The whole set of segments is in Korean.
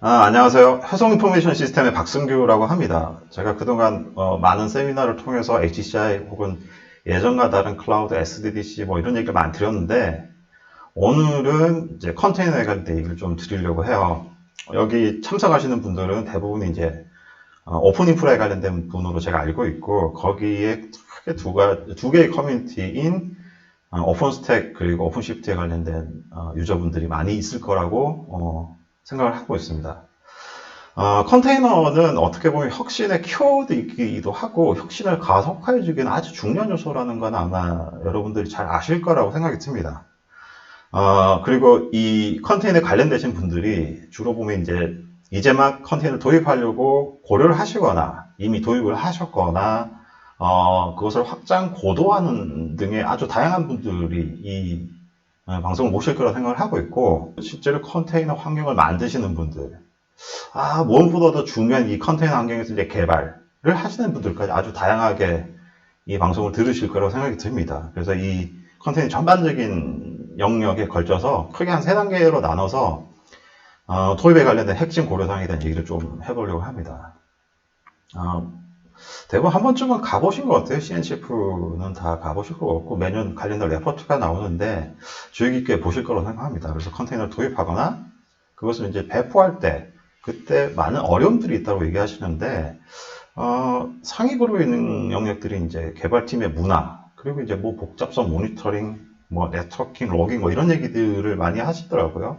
안녕하세요. 해송 인포메이션 시스템의 박승규라고 합니다. 제가 그동안 많은 세미나를 통해서 HCI 혹은 예전과 다른 클라우드 SDDC 뭐 이런 얘기를 많이 드렸는데 오늘은 이제 컨테이너에 관련 얘기를 좀 드리려고 해요. 여기 참석하시는 분들은 대부분 이제 오픈 인프라에 관련된 분으로 제가 알고 있고 거기에 크게 두 개의 커뮤니티인 오픈스택 그리고 오픈시프트에 관련된 유저분들이 많이 있을 거라고 생각을 하고 있습니다. 컨테이너는 어떻게 보면 혁신의 키워드이기도 하고 혁신을 가속화해주기는 아주 중요한 요소라는 건 아마 여러분들이 잘 아실 거라고 생각이 듭니다. 그리고 이 컨테이너에 관련되신 분들이 주로 보면 이제 막 컨테이너를 도입하려고 고려를 하시거나 이미 도입을 하셨거나 그것을 확장 고도화하는 등의 아주 다양한 분들이 이 방송을 보실 거라 생각을 하고 있고 실제로 컨테이너 환경을 만드시는 분들 무엇보다 더 중요한 이 컨테이너 환경에서 이제 개발을 하시는 분들까지 아주 다양하게 이 방송을 들으실 거라고 생각이 듭니다. 그래서 이 컨테이너 전반적인 영역에 걸쳐서 크게 한 세 단계로 나눠서 도입에 관련된 핵심 고려사항에 대한 얘기를 좀 해보려고 합니다. 대부분 한 번쯤은 가보신 것 같아요. CNCF는 다 가보실 것 같고 매년 관련된 레포트가 나오는데 주의 깊게 보실 거라고 생각합니다. 그래서 컨테이너를 도입하거나 그것을 이제 배포할 때 그때 많은 어려움들이 있다고 얘기하시는데 상위 그룹에 있는 영역들이 이제 개발팀의 문화 그리고 이제 뭐 복잡성 모니터링 뭐 네트워킹 로깅 뭐 이런 얘기들을 많이 하시더라고요.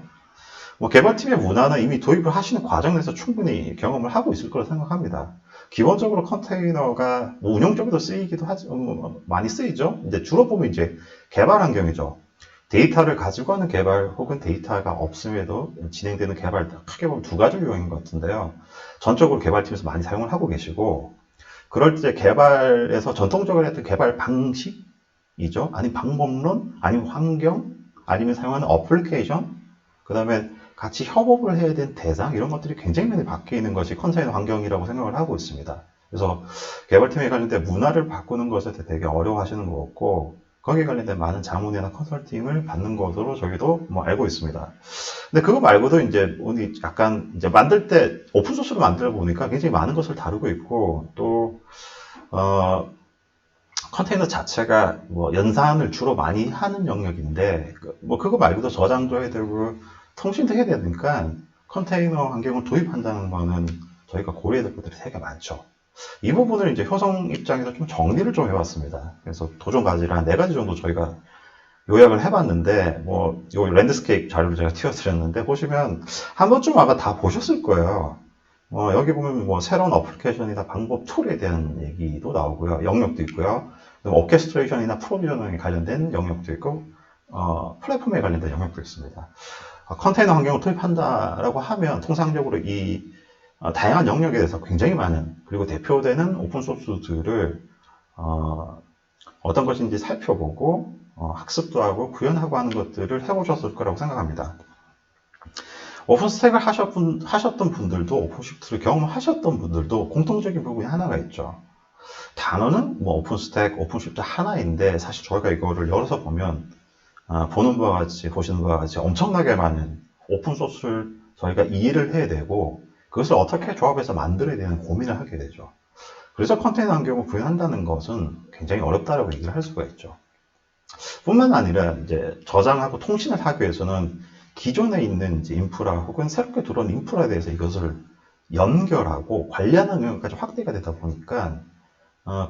뭐 개발팀의 문화는 이미 도입을 하시는 과정에서 충분히 경험을 하고 있을 거라 생각합니다. 기본적으로 컨테이너가 뭐 운영적으로 쓰이기도 하죠. 많이 쓰이죠. 이제 주로 보면 이제 개발 환경이죠. 데이터를 가지고 하는 개발 혹은 데이터가 없음에도 진행되는 개발 크게 보면 두 가지 유형인 것 같은데요. 전적으로 개발팀에서 많이 사용을 하고 계시고 그럴 때 개발에서 전통적으로 했던 개발 방식이죠. 아니면 방법론, 아니면 환경, 아니면 사용하는 어플리케이션, 그 다음에 같이 협업을 해야 되는 대상 이런 것들이 굉장히 많이 바뀌는 것이 컨테이너 환경이라고 생각을 하고 있습니다. 그래서 개발팀에 관련된 문화를 바꾸는 것에 되게 어려워하시는 것 같고 거기에 관련된 많은 자문이나 컨설팅을 받는 것으로 저희도 뭐 알고 있습니다. 근데 그거 말고도 이제 우리 약간 이제 만들 때 오픈소스로 만들어 보니까 굉장히 많은 것을 다루고 있고 또 컨테이너 자체가 뭐 연산을 주로 많이 하는 영역인데 뭐 그거 말고도 저장도 해야 되고 통신도 해야 되니까 컨테이너 환경을 도입한다는 거는 저희가 고려해야 될 것들이 되게 많죠. 이 부분을 이제 효성 입장에서 좀 정리를 좀 해봤습니다. 그래서 도전 과제를 한 4가지 정도 저희가 요약을 해봤는데, 요 랜드스케이프 자료를 제가 띄워드렸는데, 보시면 한 번쯤 아마 다 보셨을 거예요. 여기 보면 새로운 어플리케이션이나 방법 툴에 대한 얘기도 나오고요. 영역도 있고요. 오케스트레이션이나 프로비저닝에 관련된 영역도 있고, 플랫폼에 관련된 영역도 있습니다. 컨테이너 환경을 도입한다라고 하면 통상적으로 이 다양한 영역에 대해서 굉장히 많은 그리고 대표되는 오픈소스들을 어떤 것인지 살펴보고 학습도 하고 구현하고 하는 것들을 해보셨을 거라고 생각합니다. 오픈스택을 하셨던 분들도 오픈시프트를 경험하셨던 분들도 공통적인 부분이 하나가 있죠. 단어는 오픈스택, 오픈시프트 하나인데 사실 저희가 이거를 열어서 보면 보는 바와 같이 보시는 바와 같이 엄청나게 많은 오픈소스를 저희가 이해를 해야 되고 그것을 어떻게 조합해서 만들어야 되는 고민을 하게 되죠. 그래서 컨테이너 환경을 구현한다는 것은 굉장히 어렵다라고 얘기를 할 수가 있죠. 뿐만 아니라 이제 저장하고 통신을 하기 위해서는 기존에 있는 이제 인프라 혹은 새롭게 들어온 인프라에 대해서 이것을 연결하고 관리하는 영역까지 확대가 되다 보니까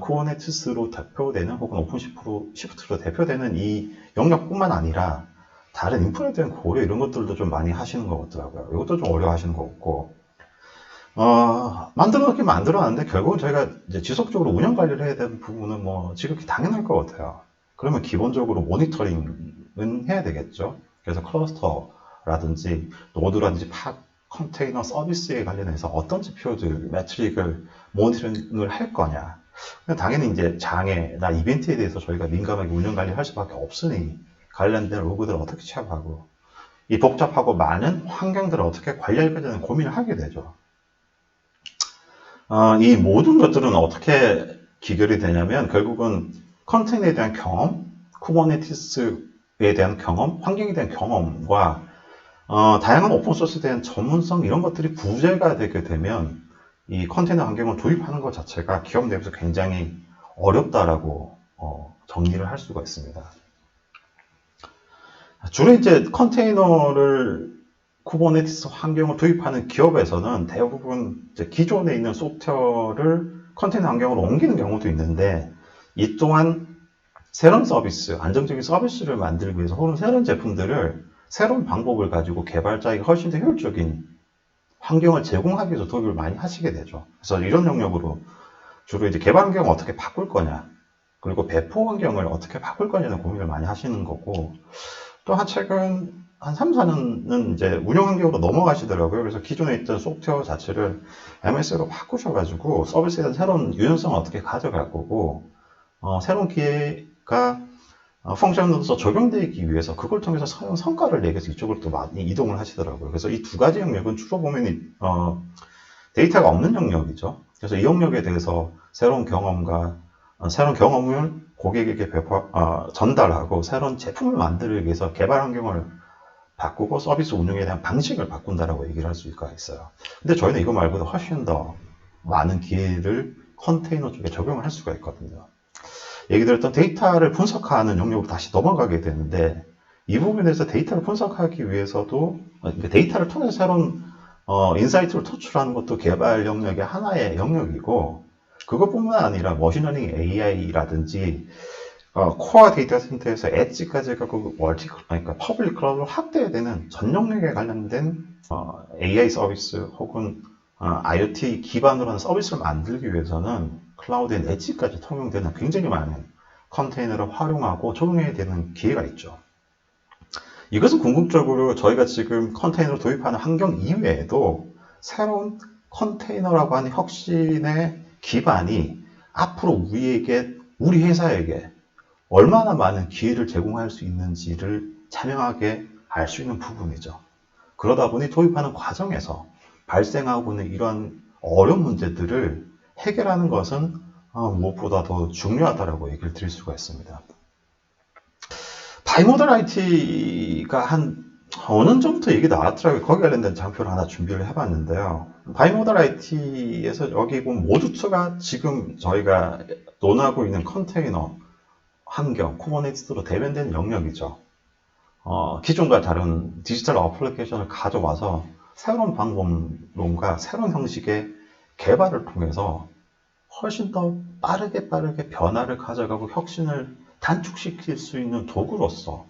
쿠버네티스로 대표되는 혹은 오픈시프트로 대표되는 이 영역뿐만 아니라 다른 인프라에 대한 고려 이런 것들도 좀 많이 하시는 것 같더라고요. 이것도 좀 어려워하시는 것 같고 만들어놓긴 만들어놨는데 결국은 저희가 이제 지속적으로 운영 관리를 해야 되는 부분은 지극히 당연할 것 같아요. 그러면 기본적으로 모니터링은 해야 되겠죠. 그래서 클러스터라든지 노드라든지 컨테이너 서비스에 관련해서 어떤 지표들, 매트릭을 모니터링을 할 거냐. 당연히 이제 장애나 이벤트에 대해서 저희가 민감하게 운영 관리할 수밖에 없으니 관련된 로그들을 어떻게 취합하고 이 복잡하고 많은 환경들을 어떻게 관리할 거냐는 고민을 하게 되죠. 이 모든 것들은 어떻게 기결이 되냐면 결국은 컨테이너에 대한 경험, 쿠버네티스에 대한 경험, 환경에 대한 경험과 다양한 오픈소스에 대한 전문성 이런 것들이 부재가 되게 되면 이 컨테이너 환경을 도입하는 것 자체가 기업 내에서 굉장히 어렵다라고 정리를 할 수가 있습니다. 주로 이제 컨테이너를 쿠버네티스 환경을 도입하는 기업에서는 대부분 이제 기존에 있는 소프트웨어를 컨테이너 환경으로 옮기는 경우도 있는데, 이 또한 새로운 서비스, 안정적인 서비스를 만들기 위해서 혹은 새로운 제품들을 새로운 방법을 가지고 개발자에게 훨씬 더 효율적인 환경을 제공하기 위해서 도입을 많이 하시게 되죠. 그래서 이런 영역으로 주로 이제 개발 환경을 어떻게 바꿀 거냐, 그리고 배포 환경을 어떻게 바꿀 거냐는 고민을 많이 하시는 거고, 또한 최근 한 3, 4년은 이제 운영 환경으로 넘어가시더라고요. 그래서 기존에 있던 소프트웨어 자체를 MS로 바꾸셔가지고 서비스에 대한 새로운 유연성을 어떻게 가져갈 거고, 새로운 기회가 펑션으로서 적용되기 위해서 그걸 통해서 사용 성과를 내기 위해서 이쪽으로 또 많이 이동을 하시더라고요. 그래서 이 두 가지 영역은 주로 보면 데이터가 없는 영역이죠. 그래서 이 영역에 대해서 새로운 경험과 새로운 경험을 고객에게 전달하고 새로운 제품을 만들기 위해서 개발 환경을 바꾸고 서비스 운영에 대한 방식을 바꾼다라고 얘기를 할 수가 있어요. 근데 저희는 이거 말고도 훨씬 더 많은 기회를 컨테이너 쪽에 적용을 할 수가 있거든요. 얘기 들었던 데이터를 분석하는 영역으로 다시 넘어가게 되는데, 이 부분에서 데이터를 분석하기 위해서도 데이터를 통해서 새로운 인사이트를 도출하는 것도 개발 영역의 하나의 영역이고, 그것뿐만 아니라 머신러닝 AI라든지 코어 데이터 센터에서 엣지까지 가고 그러니까 퍼블릭 클라우드로 확대되는 전 영역에 관련된 AI 서비스 혹은 IoT 기반으로 하는 서비스를 만들기 위해서는 클라우드의 엣지까지 통용되는 굉장히 많은 컨테이너를 활용하고 적용해야 되는 기회가 있죠. 이것은 궁극적으로 저희가 지금 컨테이너를 도입하는 환경 이외에도 새로운 컨테이너라고 하는 혁신의 기반이 앞으로 우리 회사에게 얼마나 많은 기회를 제공할 수 있는지를 자명하게 알 수 있는 부분이죠. 그러다 보니 도입하는 과정에서 발생하고 있는 이런 어려운 문제들을 해결하는 것은 무엇보다 더 중요하다고 얘기를 드릴 수가 있습니다. 바이모델 IT가 한 어느 년 전부터 얘기 나왔더라고요. 거기 관련된 장표를 하나 준비를 해봤는데요. 바이모델 IT에서 여기 보면 모두2가 지금 저희가 논하고 있는 컨테이너 환경, 쿠버네티스로 대변되는 영역이죠. 기존과 다른 디지털 어플리케이션을 가져와서 새로운 방법론과 새로운 형식의 개발을 통해서 훨씬 더 빠르게 변화를 가져가고 혁신을 단축시킬 수 있는 도구로서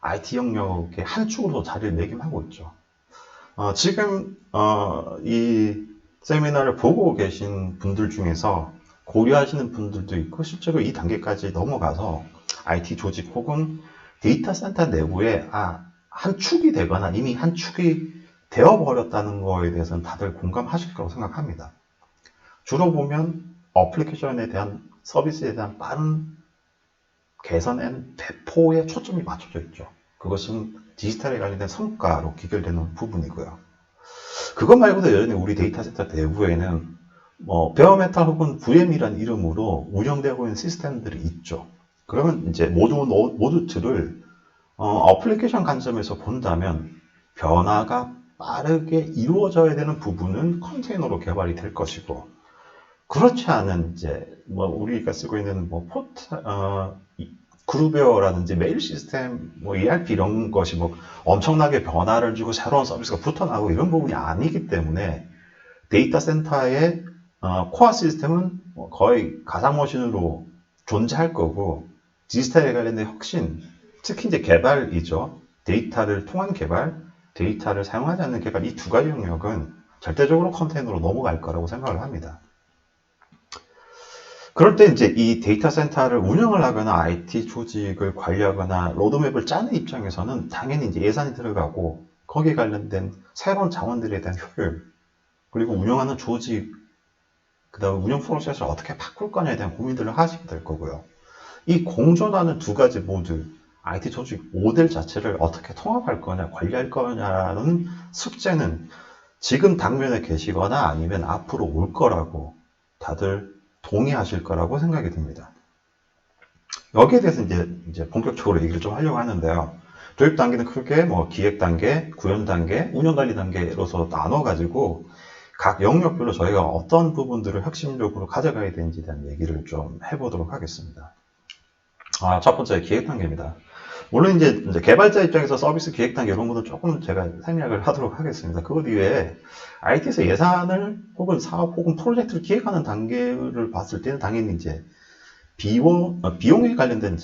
IT 영역의 한 축으로 자리를 매김하고 있죠. 지금 이 세미나를 보고 계신 분들 중에서 고려하시는 분들도 있고, 실제로 이 단계까지 넘어가서 IT 조직 혹은 데이터 센터 내부에 한 축이 되거나 이미 한 축이 되어버렸다는 거에 대해서는 다들 공감하실 거라고 생각합니다. 주로 보면 어플리케이션에 대한 서비스에 대한 빠른 개선엔 배포에 초점이 맞춰져 있죠. 그것은 디지털에 관련된 성과로 기결되는 부분이고요. 그것 말고도 여전히 우리 데이터 센터 내부에는 베어메탈 혹은 VM이라는 이름으로 운영되고 있는 시스템들이 있죠. 그러면 이제 모두2를 어플리케이션 관점에서 본다면 변화가 빠르게 이루어져야 되는 부분은 컨테이너로 개발이 될 것이고, 그렇지 않은 이제 우리가 쓰고 있는 그루베어라든지 메일 시스템, ERP 이런 것이 엄청나게 변화를 주고 새로운 서비스가 붙어나고 이런 부분이 아니기 때문에 데이터 센터의 코어 시스템은 거의 가상머신으로 존재할 거고, 디지털에 관련된 혁신, 특히 이제 개발이죠. 데이터를 통한 개발, 데이터를 사용하지 않는 개발, 이 두 가지 영역은 절대적으로 컨테이너로 넘어갈 거라고 생각을 합니다. 그럴 때 이제 이 데이터 센터를 운영을 하거나 IT 조직을 관리하거나 로드맵을 짜는 입장에서는 당연히 이제 예산이 들어가고, 거기에 관련된 새로운 자원들에 대한 효율, 그리고 운영하는 조직, 그 다음에 운영 프로세스를 어떻게 바꿀 거냐에 대한 고민들을 하시게 될 거고요. 이 공존하는 두 가지 모두 IT 조직 모델 자체를 어떻게 통합할 거냐, 관리할 거냐는 숙제는 지금 당면에 계시거나 아니면 앞으로 올 거라고 다들 동의하실 거라고 생각이 듭니다. 여기에 대해서 이제 본격적으로 얘기를 좀 하려고 하는데요. 도입 단계는 크게 뭐 기획 단계, 구현 단계, 운영 관리 단계로서 나눠가지고 각 영역별로 저희가 어떤 부분들을 핵심적으로 가져가야 되는지에 대한 얘기를 좀 해보도록 하겠습니다. 첫 번째 기획 단계입니다. 물론 이제 개발자 입장에서 서비스 기획 단계 이런 것도 조금 제가 생략을 하도록 하겠습니다. 그것 이외에 IT에서 예산을 혹은 사업 혹은 프로젝트를 기획하는 단계를 봤을 때는 당연히 이제 비용에 관련된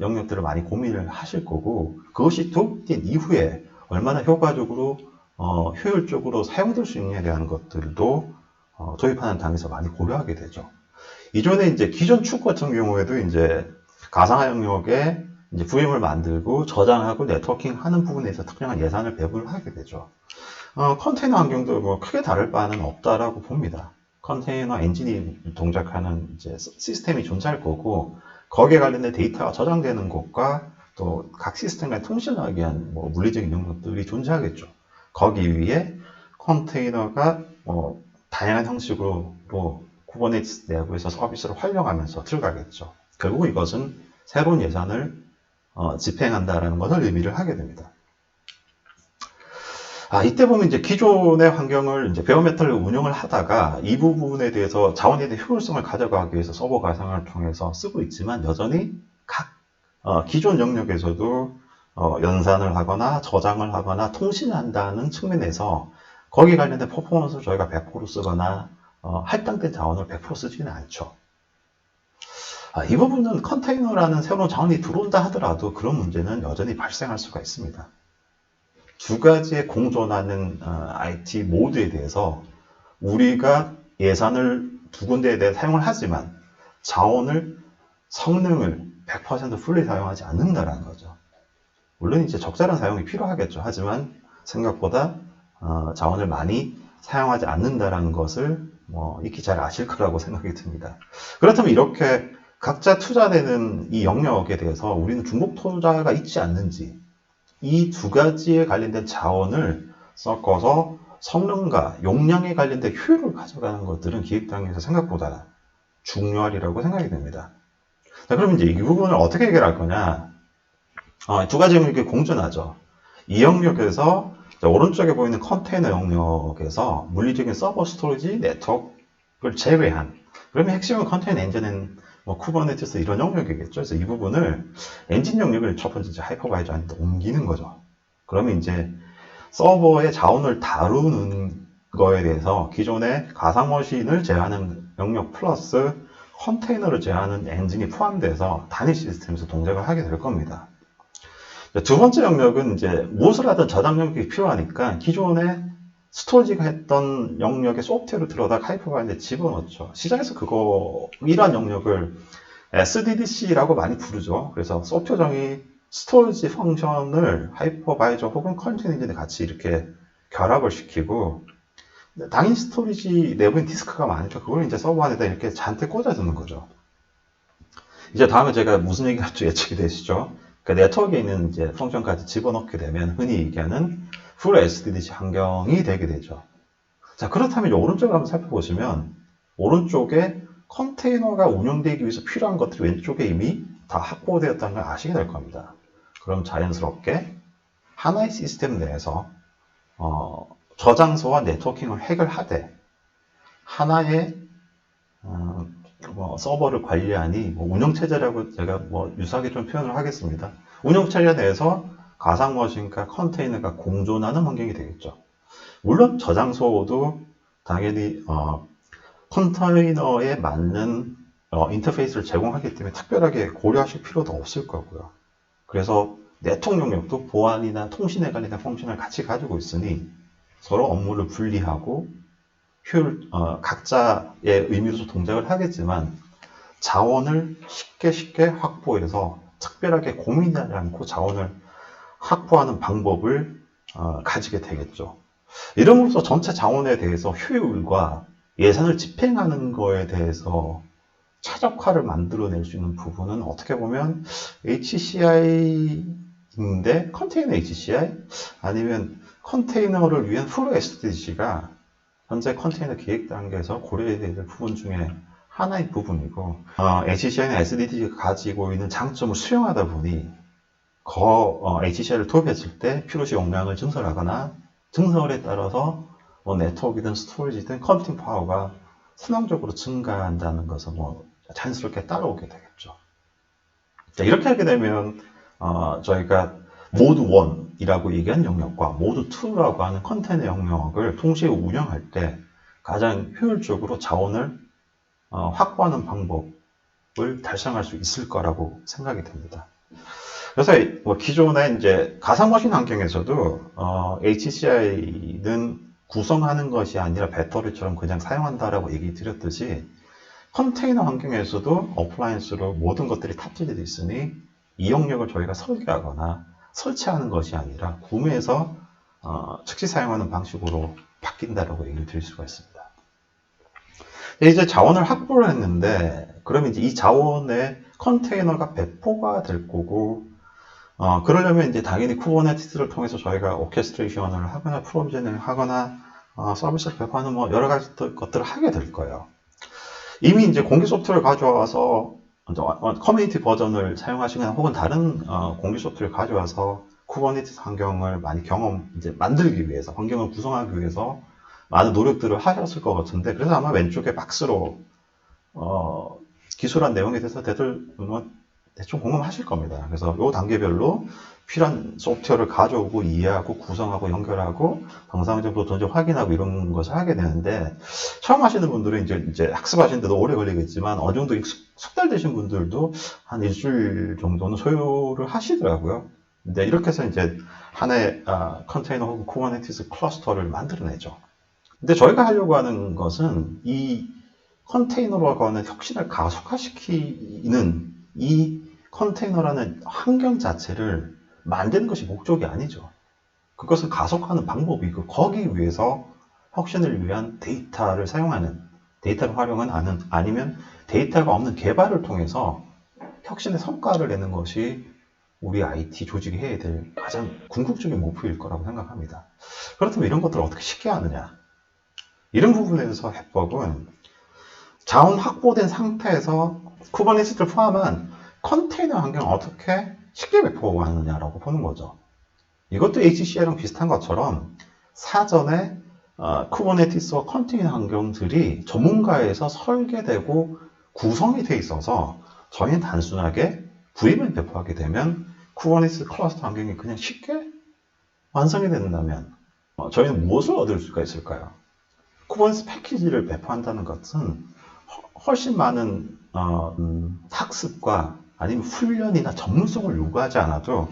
영역들을 많이 고민을 하실 거고, 그것이 도입된 이후에 얼마나 효과적으로 효율적으로 사용될 수 있느냐에 대한 것들도 도입하는 단계에서 많이 고려하게 되죠. 이전에 이제 기존 축 같은 경우에도 이제 가상화 영역에 이제 VM을 만들고 저장하고 네트워킹 하는 부분에 서 특정한 예산을 배분을 하게 되죠. 컨테이너 환경도 뭐 크게 다를 바는 없다라고 봅니다. 컨테이너 엔진이 동작하는 이제 시스템이 존재할 거고, 거기에 관련된 데이터가 저장되는 곳과 또 각 시스템과 통신하기 위한 뭐 물리적인 영역들이 존재하겠죠. 거기 위에 컨테이너가 다양한 형식으로 쿠버네티스 내부에서 서비스를 활용하면서 들어가겠죠. 결국 이것은 새로운 예산을 집행한다라는 것을 의미를 하게 됩니다. 이때 보면 이제 기존의 환경을 이제 베어메탈로 운영을 하다가 이 부분에 대해서 자원에 대한 효율성을 가져가기 위해서 서버 가상을 통해서 쓰고 있지만, 여전히 각 기존 영역에서도 연산을 하거나 저장을 하거나 통신을 한다는 측면에서 거기에 관련된 퍼포먼스를 저희가 100% 쓰거나 할당된 자원을 100% 쓰지는 않죠. 이 부분은 컨테이너라는 새로운 자원이 들어온다 하더라도 그런 문제는 여전히 발생할 수가 있습니다. 두 가지의 공존하는 IT 모드에 대해서 우리가 예산을 두 군데에 대해 사용을 하지만 자원을, 성능을 100% 풀리 사용하지 않는다라는 거죠. 물론 이제 적절한 사용이 필요하겠죠. 하지만 생각보다 자원을 많이 사용하지 않는다라는 것을 익히 잘 아실 거라고 생각이 듭니다. 그렇다면 이렇게 각자 투자되는 이 영역에 대해서 우리는 중복 투자가 있지 않는지, 이 두 가지에 관련된 자원을 섞어서 성능과 용량에 관련된 효율을 가져가는 것들은 기획 단계에서 생각보다 중요하리라고 생각이 됩니다. 자, 그럼 이제 이 부분을 어떻게 해결할 거냐? 두 가지 영역이 공존하죠. 이 영역에서 오른쪽에 보이는 컨테이너 영역에서 물리적인 서버 스토리지 네트워크를 제외한, 그러면 핵심은 컨테이너 엔진은 쿠버네티스 이런 영역이겠죠. 그래서 이 부분을 엔진 영역을 첫 번째 이제 하이퍼바이저한테 옮기는 거죠. 그러면 이제 서버의 자원을 다루는 거에 대해서 기존의 가상머신을 제어하는 영역 플러스 컨테이너를 제어하는 엔진이 포함돼서 단일 시스템에서 동작을 하게 될 겁니다. 두 번째 영역은 이제 무엇을 하든 저장 영역이 필요하니까 기존에 스토리지가 했던 영역의 소프트웨어를 들어다 하이퍼바이저에 집어넣죠. 시장에서 이러한 영역을 SDDC라고 많이 부르죠. 그래서 소프트웨어 정의 스토리지 펑션을 하이퍼바이저 혹은 컨테이너 엔진에 같이 이렇게 결합을 시키고, 당연히 스토리지 내부엔 디스크가 많으니까 그걸 이제 서버 안에다 이렇게 잔뜩 꽂아두는 거죠. 이제 다음에 제가 무슨 얘기 할지 예측이 되시죠? 그러니까 네트워크에 있는 이제 펑션까지 집어넣게 되면 흔히 얘기하는 풀 SDDC 환경이 되게 되죠. 자, 그렇다면 오른쪽을 한번 살펴보시면 오른쪽에 컨테이너가 운영되기 위해서 필요한 것들이 왼쪽에 이미 다 확보되었다는 걸 아시게 될 겁니다. 그럼 자연스럽게 하나의 시스템 내에서 저장소와 네트워킹을 해결하되 하나의 서버를 관리하니 운영체제라고 제가 유사하게 좀 표현을 하겠습니다. 운영체제 내에서 가상머신과 컨테이너가 공존하는 환경이 되겠죠. 물론 저장소도 당연히 컨테이너에 맞는 인터페이스를 제공하기 때문에 특별하게 고려하실 필요도 없을 거고요. 그래서 네트워크 영역도 보안이나 통신에 관련된 펑션을 같이 가지고 있으니 서로 업무를 분리하고 각자의 의미로서 동작을 하겠지만 자원을 쉽게 확보해서 특별하게 고민하지 않고 자원을 확보하는 방법을 가지게 되겠죠. 이름으로써 전체 자원에 대해서 효율과 예산을 집행하는 거에 대해서 최적화를 만들어낼 수 있는 부분은 어떻게 보면 HCI인데 컨테이너 HCI? 아니면 컨테이너를 위한 풀 SDDC가 현재 컨테이너 기획 단계에서 고려해야 될 부분 중에 하나의 부분이고, HCI나 SDDC가 가지고 있는 장점을 수용하다 보니 HCI를 도입했을 때 필요시 용량을 증설하거나 증설에 따라서 뭐 네트워크이든 스토리지든 컴퓨팅 파워가 선형적으로 증가한다는 것은 뭐 자연스럽게 따라오게 되겠죠. 자, 이렇게 하게 되면 저희가 모드 1이라고 얘기한 영역과 모드 2라고 하는 컨테이너 영역을 동시에 운영할 때 가장 효율적으로 자원을 확보하는 방법을 달성할 수 있을 거라고 생각이 됩니다. 그래서 뭐 기존의 이제 가상머신 환경에서도 HCI는 구성하는 것이 아니라 배터리처럼 그냥 사용한다라고 얘기 드렸듯이 컨테이너 환경에서도 어플라이언스로 모든 것들이 탑재되어 있으니 이 영역을 저희가 설계하거나 설치하는 것이 아니라 구매해서 즉시 사용하는 방식으로 바뀐다라고 얘기를 드릴 수가 있습니다. 이제 자원을 확보를 했는데 그러면 이제 이 자원의 컨테이너가 배포가 될 거고 그러려면 이제 당연히 쿠버네티스를 통해서 저희가 오케스트레이션을 하거나 프로비저닝을 하거나 서비스를 배포하는 뭐 여러 가지 것들을 하게 될 거예요. 이미 이제 공개 소프트웨어를 가져와서 커뮤니티 버전을 사용하시거나 혹은 다른 공개 소프트웨어를 가져와서 쿠버네티스 환경을 많이 이제 만들기 위해서 환경을 구성하기 위해서 많은 노력들을 하셨을 것 같은데 그래서 아마 왼쪽에 박스로 기술한 내용에 대해서 대충 공감하실 겁니다. 그래서 이 단계별로 필요한 소프트웨어를 가져오고 이해하고 구성하고 연결하고 정상적으로 던져 확인하고 이런 것을 하게 되는데 처음 하시는 분들은 이제 학습하시는데도 오래 걸리겠지만 어느 정도 숙달되신 분들도 한 일주일 정도는 소요를 하시더라고요. 근데 이렇게 해서 이제 하나의 컨테이너 혹은 쿠버네티스 클러스터를 만들어내죠. 근데 저희가 하려고 하는 것은 이 컨테이너라고 하는 혁신을 가속화시키는 이 컨테이너라는 환경 자체를 만드는 것이 목적이 아니죠. 그것을 가속화하는 방법이고 거기 위해서 혁신을 위한 데이터를 사용하는 데이터를 활용하는 아니면 데이터가 없는 개발을 통해서 혁신의 성과를 내는 것이 우리 IT 조직이 해야 될 가장 궁극적인 목표일 거라고 생각합니다. 그렇다면 이런 것들을 어떻게 쉽게 하느냐? 이런 부분에 대해서 해법은 자원 확보된 상태에서 쿠버네티스를 포함한 컨테이너 환경을 어떻게 쉽게 배포하느냐라고 보는 거죠. 이것도 HCI랑 비슷한 것처럼 사전에 쿠버네티스와 컨테이너 환경들이 전문가에서 설계되고 구성이 돼 있어서 저희는 단순하게 VM을 배포하게 되면 쿠버네티스 클러스터 환경이 그냥 쉽게 완성이 된다면 저희는 무엇을 얻을 수가 있을까요? 쿠버네티스 패키지를 배포한다는 것은 훨씬 많은 학습과 아니면 훈련이나 전문성을 요구하지 않아도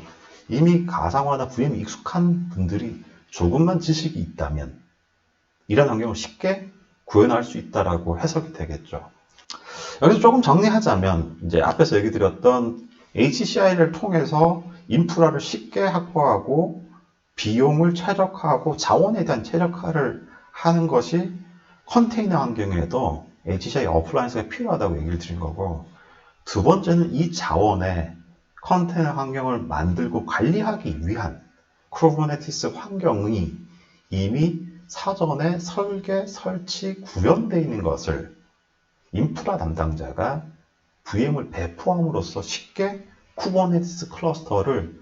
이미 가상화나 VM에 익숙한 분들이 조금만 지식이 있다면 이런 환경을 쉽게 구현할 수 있다라고 해석이 되겠죠. 여기서 조금 정리하자면 이제 앞에서 얘기 드렸던 HCI를 통해서 인프라를 쉽게 확보하고 비용을 최적화하고 자원에 대한 최적화를 하는 것이 컨테이너 환경에도 HCI 어플라이언스가 필요하다고 얘기를 드린 거고 두 번째는 이 자원의 컨테이너 환경을 만들고 관리하기 위한 쿠버네티스 환경이 이미 사전에 설계, 설치, 구현되어 있는 것을 인프라 담당자가 VM을 배포함으로써 쉽게 쿠버네티스 클러스터를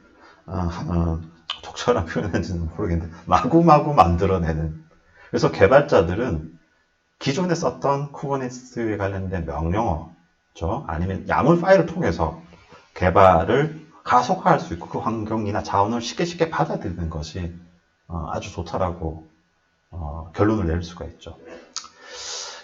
적절한 표현인지는 모르겠는데 마구마구 만들어내는 그래서 개발자들은 기존에 썼던 쿠버네티스에 관련된 명령어죠. 아니면 야물 파일을 통해서 개발을 가속화할 수 있고 그 환경이나 자원을 쉽게 받아들이는 것이 아주 좋다라고 결론을 낼 수가 있죠.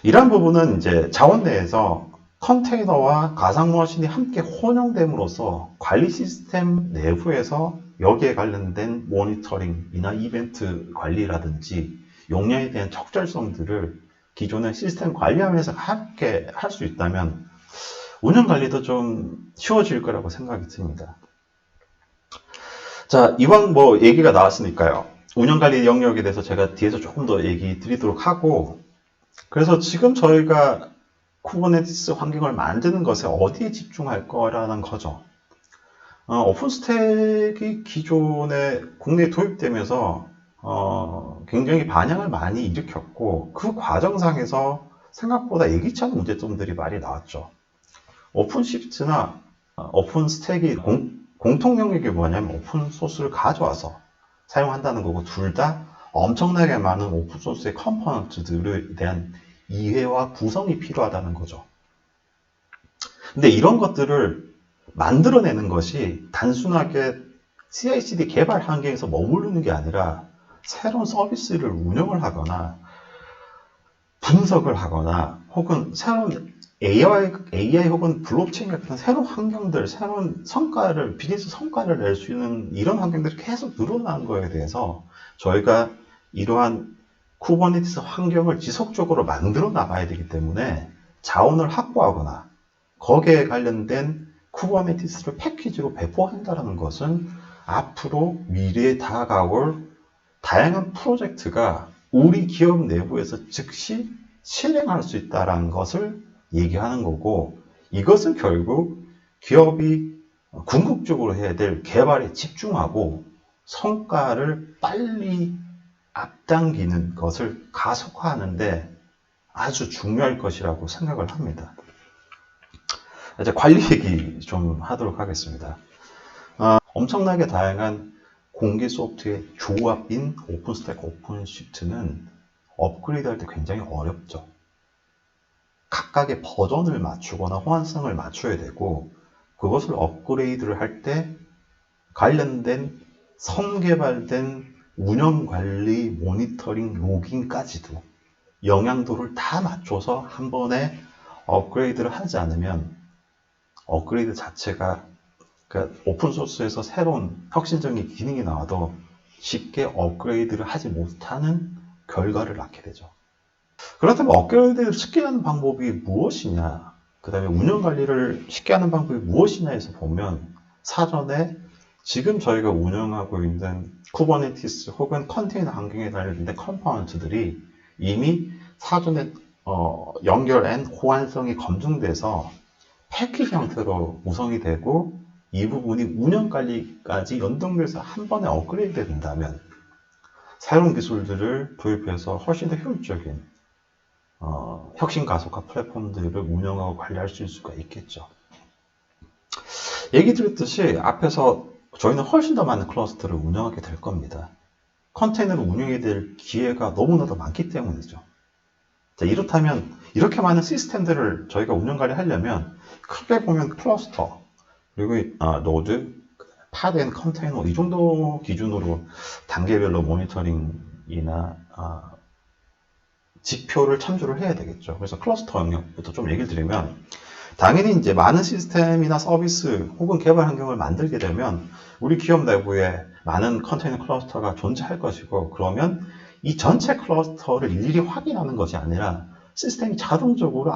이러한 부분은 이제 자원 내에서 컨테이너와 가상머신이 함께 혼용됨으로써 관리 시스템 내부에서 여기에 관련된 모니터링이나 이벤트 관리라든지 용량에 대한 적절성들을 기존의 시스템 관리하면서 함께 할 수 있다면 운영 관리도 좀 쉬워질 거라고 생각이 듭니다. 자, 이왕 뭐 얘기가 나왔으니까요. 운영 관리 영역에 대해서 제가 뒤에서 조금 더 얘기 드리도록 하고 그래서 지금 저희가 쿠버네티스 환경을 만드는 것에 어디에 집중할 거라는 거죠. 오픈스택이 기존에 국내에 도입되면서 굉장히 반향을 많이 일으켰고 그 과정상에서 생각보다 예기치 않은 문제점들이 많이 나왔죠. 오픈시프트나 오픈스택이 공통 영역이 뭐냐면 오픈소스를 가져와서 사용한다는 거고, 둘 다 엄청나게 많은 오픈소스의 컴포넌트들에 대한 이해와 구성이 필요하다는 거죠. 근데 이런 것들을 만들어내는 것이 단순하게 CI/CD 개발 환경에서 머무르는 게 아니라 새로운 서비스를 운영을 하거나 분석을 하거나 혹은 새로운 AI 혹은 블록체인 같은 새로운 환경들, 새로운 성과를, 비즈니스 성과를 낼 수 있는 이런 환경들이 계속 늘어나는 거에 대해서 저희가 이러한 쿠버네티스 환경을 지속적으로 만들어 나가야 되기 때문에 자원을 확보하거나 거기에 관련된 쿠버네티스를 패키지로 배포한다는 것은 앞으로 미래에 다가올 다양한 프로젝트가 우리 기업 내부에서 즉시 실행할 수 있다는 것을 얘기하는 거고, 이것은 결국 기업이 궁극적으로 해야 될 개발에 집중하고 성과를 빨리 앞당기는 것을 가속화하는데 아주 중요할 것이라고 생각을 합니다. 이제 관리 얘기 좀 하도록 하겠습니다. 엄청나게 다양한 공개 소프트의 조합인 오픈스택, 오픈시프트는 업그레이드 할 때 굉장히 어렵죠. 각각의 버전을 맞추거나 호환성을 맞춰야 되고, 그것을 업그레이드를 할 때 관련된 선개발된 운영관리, 모니터링, 로깅까지도 영향도를 다 맞춰서 한 번에 업그레이드를 하지 않으면 업그레이드 자체가, 그러니까 오픈소스에서 새로운 혁신적인 기능이 나와도 쉽게 업그레이드를 하지 못하는 결과를 낳게 되죠. 그렇다면 업그레이드를 쉽게 하는 방법이 무엇이냐, 그 다음에 운영관리를 쉽게 하는 방법이 무엇이냐에서 보면 사전에 지금 저희가 운영하고 있는 쿠버네티스 혹은 컨테이너 환경에 관련된 컴포넌트들이 이미 사전에 연결된 호환성이 검증돼서 패키지 형태로 구성이 되고 이 부분이 운영관리까지 연동돼서 한 번에 업그레이드 된다면 새로운 기술들을 도입해서 훨씬 더 효율적인 혁신 가속화 플랫폼들을 운영하고 관리할 수 있을 수가 있겠죠. 얘기 드렸듯이 앞에서 저희는 훨씬 더 많은 클러스터를 운영하게 될 겁니다. 컨테이너를 운영해야 될 기회가 너무나도 많기 때문이죠. 자, 이렇다면 이렇게 많은 시스템들을 저희가 운영 관리하려면 크게 보면 클러스터, 그리고 노드, 파드 앤 컨테이너 이 정도 기준으로 단계별로 모니터링이나 지표를 참조를 해야 되겠죠. 그래서 클러스터 영역부터 좀 얘기를 드리면, 당연히 이제 많은 시스템이나 서비스 혹은 개발 환경을 만들게 되면 우리 기업 내부에 많은 컨테이너 클러스터가 존재할 것이고, 그러면 이 전체 클러스터를 일일이 확인하는 것이 아니라 시스템이 자동적으로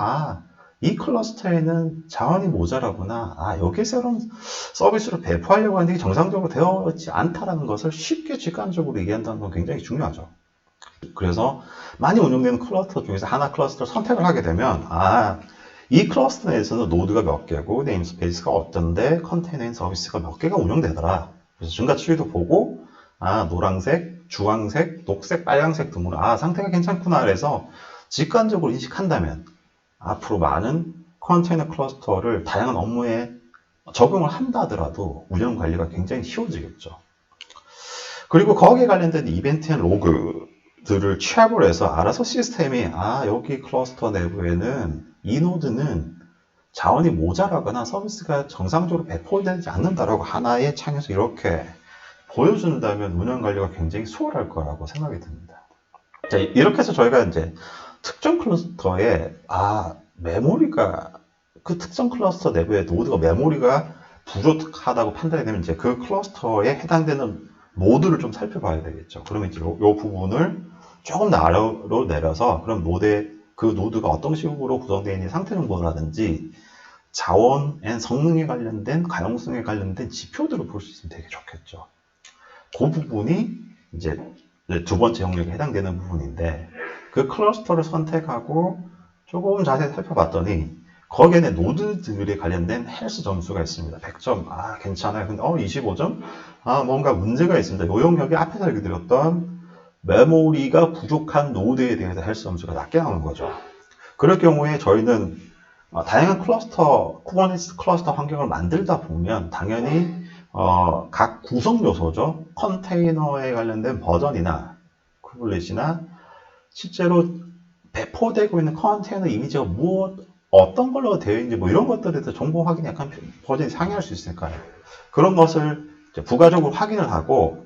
이 클러스터에는 자원이 모자라구나, 여기에 새로운 서비스를 배포하려고 하는데 정상적으로 되어 있지 않다라는 것을 쉽게 직관적으로 얘기한다는 건 굉장히 중요하죠. 그래서 많이 운영되는 클러스터 중에서 하나 클러스터를 선택을 하게 되면 이 클러스터 내에서는 노드가 몇 개고 네임스페이스가 어떤데 컨테이너 서비스가 몇 개가 운영되더라. 그래서 증가 추이도 보고 노란색, 주황색, 녹색, 빨간색 등으로 상태가 괜찮구나 그래서 직관적으로 인식한다면 앞으로 많은 컨테이너 클러스터를 다양한 업무에 적용을 한다 하더라도 운영 관리가 굉장히 쉬워지겠죠. 그리고 거기에 관련된 이벤트 앤 로그들을 취합을 해서 알아서 시스템이 여기 클러스터 내부에는 이 노드는 자원이 모자라거나 서비스가 정상적으로 배포되지 않는다라고 하나의 창에서 이렇게 보여준다면 운영 관리가 굉장히 수월할 거라고 생각이 듭니다. 자, 이렇게 해서 저희가 이제 특정 클러스터에 메모리가, 그 특정 클러스터 내부의 노드가 메모리가 부족하다고 판단이 되면 이제 그 클러스터에 해당되는 노드를 좀 살펴봐야 되겠죠. 그러면 이제 이 부분을 조금 더 아래로 내려서 그럼 그 노드가 어떤 식으로 구성되어 있는 상태 정보라든지 자원 앤 성능에 관련된, 가용성에 관련된 지표들을 볼 수 있으면 되게 좋겠죠. 그 부분이 이제 두 번째 영역에 해당되는 부분인데, 그 클러스터를 선택하고 조금 자세히 살펴봤더니 거기에는 노드들에 관련된 헬스 점수가 있습니다. 100점, 괜찮아요. 근데 25점? 뭔가 문제가 있습니다. 이 영역이 앞에서 얘기 드렸던 메모리가 부족한 노드에 대해서 헬스 점수가 낮게 나오는 거죠. 그럴 경우에 저희는 다양한 클러스터, 쿠버네티스 클러스터 환경을 만들다 보면 당연히 각 구성 요소죠. 컨테이너에 관련된 버전이나 쿠블릿이나 실제로 배포되고 있는 컨테이너 이미지가 어떤 걸로 되어 있는지 뭐 이런 것들에 대해서 정보 확인이 약간 버전이 상이할 수 있으니까요. 그런 것을 부가적으로 확인을 하고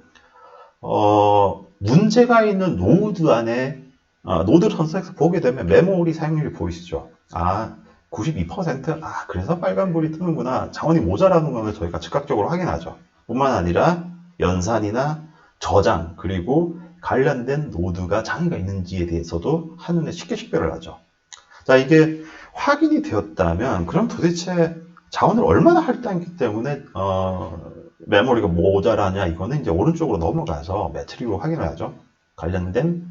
문제가 있는 노드 안에 노드를 선택해서 보게 되면 메모리 사용률이 보이시죠? 92%? 그래서 빨간불이 뜨는구나. 자원이 모자라는 것을 저희가 즉각적으로 확인하죠. 뿐만 아니라 연산이나 저장, 그리고 관련된 노드가 장애가 있는지에 대해서도 한눈에 쉽게 식별을 하죠. 자, 이게 확인이 되었다면, 그럼 도대체 자원을 얼마나 할당했기 때문에, 메모리가 모자라냐, 이거는 이제 오른쪽으로 넘어가서 매트릭으로 확인을 하죠. 관련된,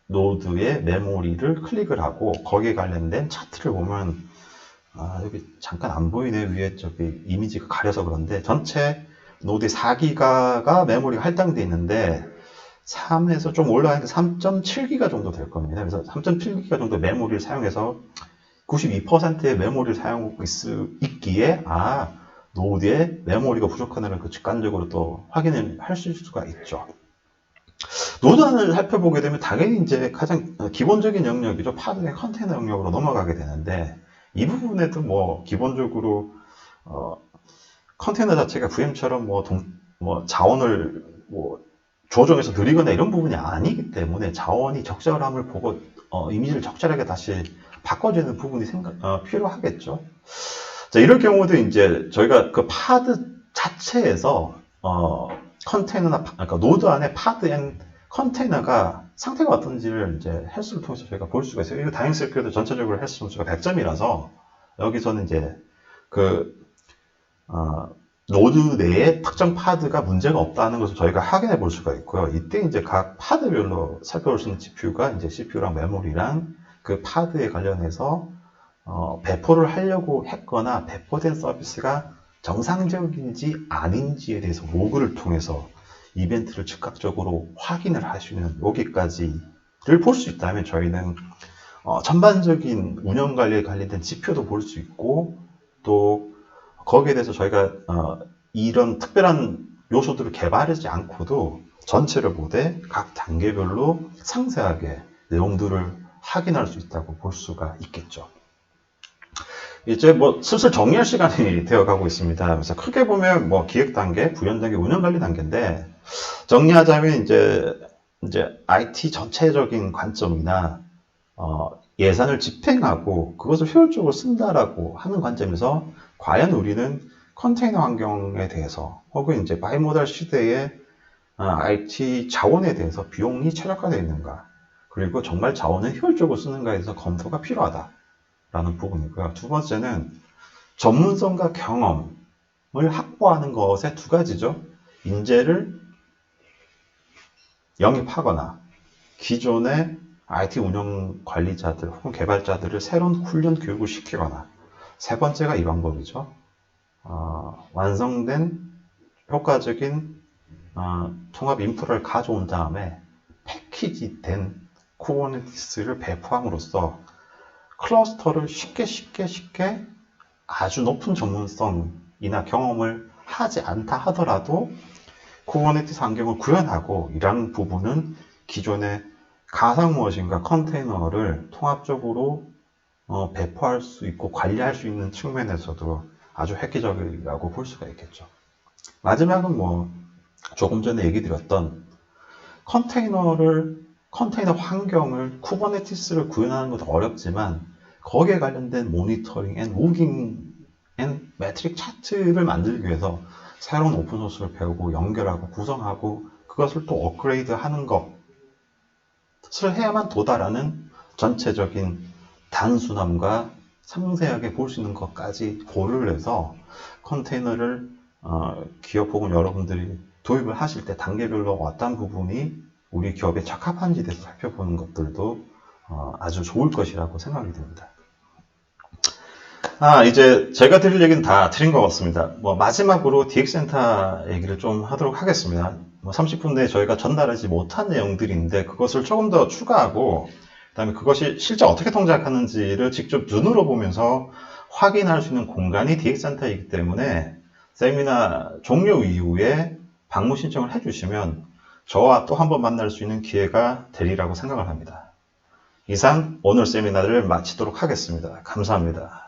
노드의 메모리를 클릭을 하고 거기에 관련된 차트를 보면 여기 잠깐 안 보이네. 위에 저기 이미지가 가려서 그런데 전체 노드 4기가가 메모리가 할당되어 있는데 3에서 좀 올라가는데 3.7기가 정도 될 겁니다. 그래서 3.7기가 정도 메모리를 사용해서 92%의 메모리를 사용하고 있기에 노드에 메모리가 부족하다는 걸 직관적으로 또 확인을 할 수가 있죠. 노드안을 살펴보게 되면 당연히 이제 가장 기본적인 영역이죠. 파드의 컨테이너 영역으로 넘어가게 되는데 이 부분에도 뭐 기본적으로 컨테이너 자체가 VM처럼 자원을 조정해서 느리거나 이런 부분이 아니기 때문에 자원이 적절함을 보고 이미지를 적절하게 다시 바꿔주는 부분이 필요하겠죠. 자, 이럴 경우도 이제 저희가 그 파드 자체에서 컨테이너나 그러니까 노드 안에 파드 앤 컨테이너가 상태가 어떤지를 이제 헬스를 통해서 저희가 볼 수가 있어요. 이거 다행스럽게도 전체적으로 헬스 점수가 100점이라서 여기서는 이제 노드 내에 특정 파드가 문제가 없다는 것을 저희가 확인해 볼 수가 있고요. 이때 이제 각 파드별로 살펴볼 수 있는 GPU가 이제 CPU랑 메모리랑 그 파드에 관련해서 배포를 하려고 했거나 배포된 서비스가 정상적인지 아닌지에 대해서 로그를 통해서 이벤트를 즉각적으로 확인을 하시는 여기까지를 볼 수 있다면 저희는 전반적인 운영 관리에 관련된 지표도 볼 수 있고 또 거기에 대해서 저희가 이런 특별한 요소들을 개발하지 않고도 전체를 보되 각 단계별로 상세하게 내용들을 확인할 수 있다고 볼 수가 있겠죠. 이제 슬슬 정리할 시간이 되어가고 있습니다. 그래서 크게 보면 기획 단계, 구현 단계, 운영 관리 단계인데 정리하자면 이제 IT 전체적인 관점이나 예산을 집행하고 그것을 효율적으로 쓴다라고 하는 관점에서 과연 우리는 컨테이너 환경에 대해서 혹은 이제 바이모달 시대의 IT 자원에 대해서 비용이 최적화되어 있는가 그리고 정말 자원을 효율적으로 쓰는가에 대해서 검토가 필요하다라는 부분이고요. 두 번째는 전문성과 경험을 확보하는 것의 두 가지죠. 인재를 영입하거나 기존의 IT 운영 관리자들 혹은 개발자들을 새로운 훈련 교육을 시키거나 세 번째가 이 방법이죠. 완성된 효과적인 통합 인프라를 가져온 다음에 패키지된 쿠버네티스를 배포함으로써 클러스터를 쉽게 아주 높은 전문성이나 경험을 하지 않다 하더라도 쿠버네티스 환경을 구현하고 이러한 부분은 기존의 가상무엇인가 컨테이너를 통합적으로 배포할 수 있고 관리할 수 있는 측면에서도 아주 획기적이라고 볼 수가 있겠죠. 마지막은 조금 전에 얘기 드렸던 컨테이너 환경을 쿠버네티스를 구현하는 것도 어렵지만 거기에 관련된 모니터링 앤 로깅 앤 매트릭 차트를 만들기 위해서 새로운 오픈소스를 배우고 연결하고 구성하고 그것을 또 업그레이드 하는 것을 해야만 도달하는 전체적인 단순함과 상세하게 볼 수 있는 것까지 고려를 해서 컨테이너를 기업 혹은 여러분들이 도입을 하실 때 단계별로 어떤 부분이 우리 기업에 적합한지에 대해서 살펴보는 것들도 아주 좋을 것이라고 생각이 듭니다. 이제 제가 드릴 얘기는 다 드린 것 같습니다. 마지막으로 DX센터 얘기를 좀 하도록 하겠습니다. 30분 내에 저희가 전달하지 못한 내용들인데 그것을 조금 더 추가하고 그다음에 그것이 실제 어떻게 동작하는지를 직접 눈으로 보면서 확인할 수 있는 공간이 DX센터이기 때문에 세미나 종료 이후에 방문 신청을 해주시면 저와 또 한 번 만날 수 있는 기회가 되리라고 생각을 합니다. 이상 오늘 세미나를 마치도록 하겠습니다. 감사합니다.